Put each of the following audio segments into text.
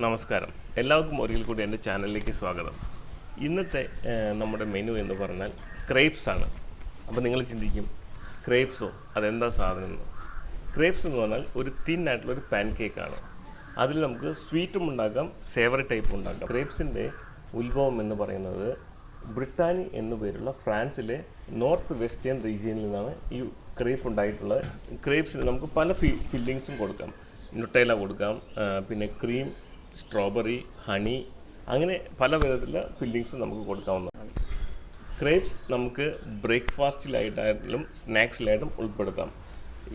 നമസ്കാരം. എല്ലാവർക്കും ഒരിക്കൽ കൂടി എൻ്റെ ചാനലിലേക്ക് സ്വാഗതം. ഇന്നത്തെ നമ്മുടെ മെനു എന്ന് പറഞ്ഞാൽ ക്രേപ്സ് ആണ്. അപ്പോൾ നിങ്ങൾ ചിന്തിക്കും, ക്രേപ്സോ അതെന്താ സാധനം എന്ന്. ക്രേപ്സ് എന്ന് പറഞ്ഞാൽ ഒരു തിന്നായിട്ടുള്ളൊരു പാൻ കേക്കാണ്. അതിൽ നമുക്ക് സ്വീറ്റും ഉണ്ടാക്കാം, സേവറി ടൈപ്പും ഉണ്ടാക്കാം. ക്രേപ്സിൻ്റെ ഉത്ഭവം എന്ന് പറയുന്നത് ബ്രിട്ടാനി എന്നു പേരുള്ള ഫ്രാൻസിലെ നോർത്ത് വെസ്റ്റേൺ റീജിയനിൽ നിന്നാണ് ഈ ക്രേപ്പ് ഉണ്ടായിട്ടുള്ളത്. ക്രേപ്സിന് നമുക്ക് പല ഫില്ലിങ്സും കൊടുക്കാം. നുട്ടേല കൊടുക്കാം, പിന്നെ ക്രീം, സ്ട്രോബെറി, ഹണി, അങ്ങനെ പല വിധത്തിലുള്ള ഫില്ലിങ്സും നമുക്ക് കൊടുക്കാവുന്നതാണ്. ക്രേപ്സ് നമുക്ക് ബ്രേക്ക്ഫാസ്റ്റിലായിട്ടായാലും സ്നാക്സിലായിട്ടും ഉൾപ്പെടുത്താം.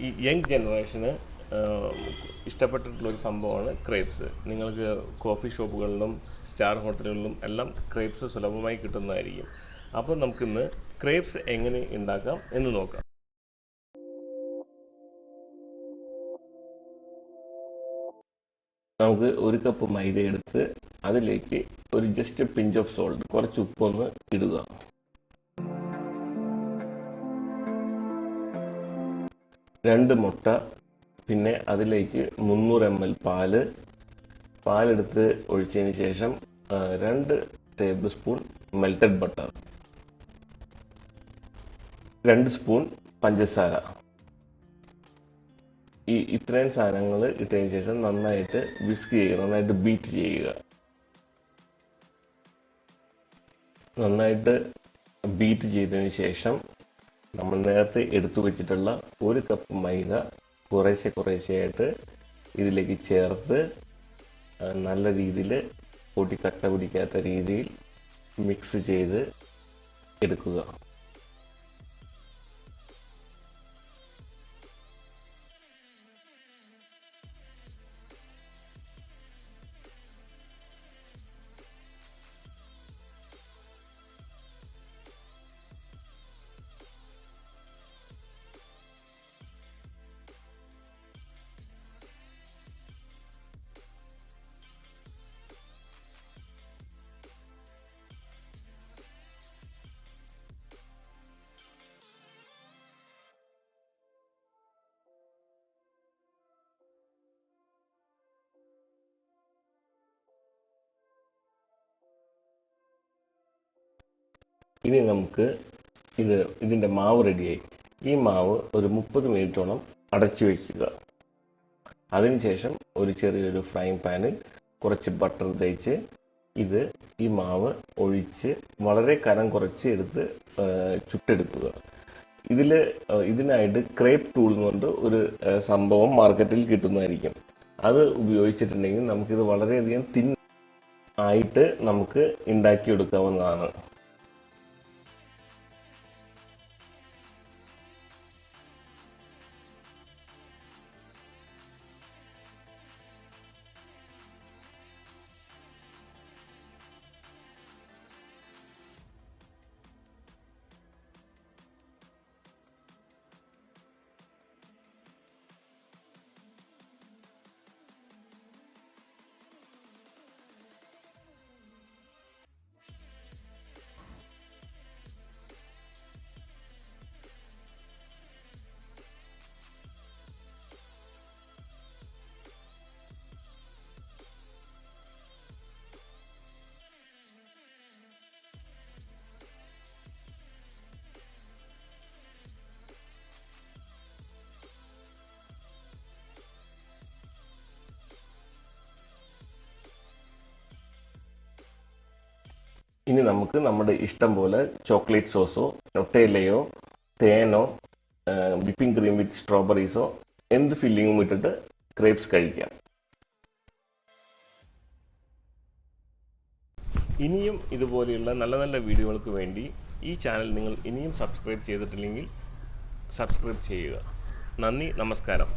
ഈ യങ് ജനറേഷന് ഇഷ്ടപ്പെട്ടിട്ടുള്ളൊരു സംഭവമാണ് ക്രേപ്സ്. നിങ്ങൾക്ക് കോഫി ഷോപ്പുകളിലും സ്റ്റാർ ഹോട്ടലുകളിലും എല്ലാം ക്രേപ്സ് സുലഭമായി കിട്ടുന്നതായിരിക്കും. അപ്പോൾ നമുക്കിന്ന് ക്രേപ്സ് എങ്ങനെ ഉണ്ടാക്കാം എന്ന് നോക്കാം. നമുക്ക് ഒരു കപ്പ് മൈദ എടുത്ത് അതിലേക്ക് ഒരു ജസ്റ്റ് പിഞ്ച് ഓഫ് സോൾട്ട്, കുറച്ച് ഉപ്പൊന്ന് ഇടുക. രണ്ട് മുട്ട, പിന്നെ അതിലേക്ക് 300 ml പാലെടുത്ത് ഒഴിച്ചതിന് ശേഷം 2 table spoon melted butter, 2 spoon പഞ്ചസാര. ഇത്രയും സാധനങ്ങൾ ഇട്ടതിന് ശേഷം നന്നായിട്ട് വിസ്ക് ചെയ്യുക, നന്നായിട്ട് ബീറ്റ് ചെയ്യുക. നന്നായിട്ട് ബീറ്റ് ചെയ്തതിന് ശേഷം നമ്മൾ നേരത്തെ എടുത്തു വെച്ചിട്ടുള്ള 1 കപ്പ് മൈദ കുറേശ്ശെയായിട്ട് ഇതിലേക്ക് ചേർത്ത് നല്ല രീതിയിൽ കട്ട പിടിക്കാത്ത രീതിയിൽ മിക്സ് ചെയ്ത് എടുക്കുക. ഇനി നമുക്ക് ഇതിൻ്റെ മാവ് റെഡിയായി. ഈ മാവ് ഒരു 30 മിനിറ്റോളം അടച്ചു വയ്ക്കുക. അതിനുശേഷം ഒരു ചെറിയൊരു ഫ്രൈങ് പാനിൽ കുറച്ച് ബട്ടർ തേച്ച് ഈ മാവ് ഒഴിച്ച് വളരെ കനം കുറച്ച് എടുത്ത് ചുട്ടെടുക്കുക. ഇതിനായിട്ട് ക്രേപ്പ് ടൂൾ കൊണ്ട് ഒരു സംഭവം മാർക്കറ്റിൽ കിട്ടുന്നതായിരിക്കും. അത് ഉപയോഗിച്ചിട്ടുണ്ടെങ്കിൽ നമുക്കിത് വളരെയധികം തിൻ ആയിട്ട് നമുക്ക് ഉണ്ടാക്കിയെടുക്കാവുന്നതാണ്. ഇനി നമുക്ക് നമ്മുടെ ഇഷ്ടം പോലെ ചോക്ലേറ്റ് സോസോ, നൊട്ടേലയോ, തേനോ, വിപ്പിംഗ് ക്രീം വിത്ത് സ്ട്രോബെറീസോ എന്ത് ഫില്ലിങ്ങും ഇട്ടിട്ട് ക്രേപ്സ് കഴിക്കാം. ഇനിയും ഇതുപോലെയുള്ള നല്ല നല്ല വീഡിയോകൾക്ക് വേണ്ടി ഈ ചാനൽ നിങ്ങൾ ഇനിയും സബ്സ്ക്രൈബ് ചെയ്തിട്ടില്ലെങ്കിൽ സബ്സ്ക്രൈബ് ചെയ്യുക. നന്ദി, നമസ്കാരം.